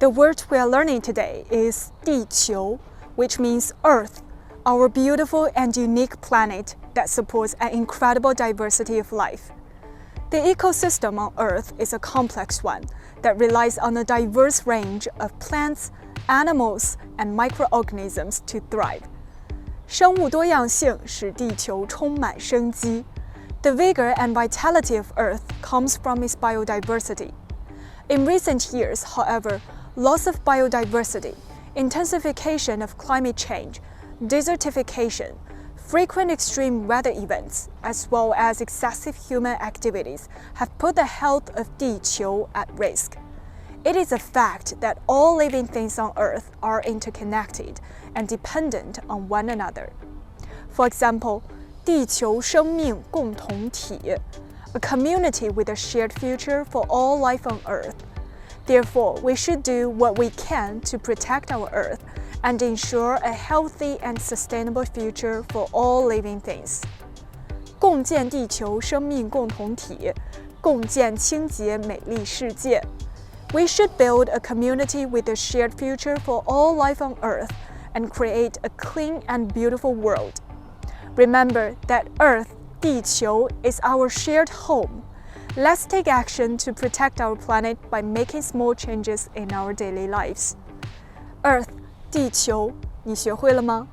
The word we are learning today is 地球, which means Earth, our beautiful and unique planet that supports an incredible diversity of life. The ecosystem on Earth is a complex one that relies on a diverse range of plants, animals, and microorganisms to thrive. 生物多样性使地球充满生机. The vigor and vitality of Earth comes from its biodiversity. In recent years, however, loss of biodiversity, intensification of climate change, desertification, frequent extreme weather events, as well as excessive human activities have put the health of 地球 at risk. It is a fact that all living things on Earth are interconnected and dependent on one another. For example, 地球生命共同体, a community with a shared future for all life on Earth. Therefore, we should do what we can to protect our Earth and ensure a healthy and sustainable future for all living things. 共建地球生命共同体，共建清洁美丽世界。We should build a community with a shared future for all life on Earth and create a clean and beautiful world. Remember that Earth, 地球, is our shared home. Let's take action to protect our planet by making small changes in our daily lives. Earth, 地球，你学会了吗？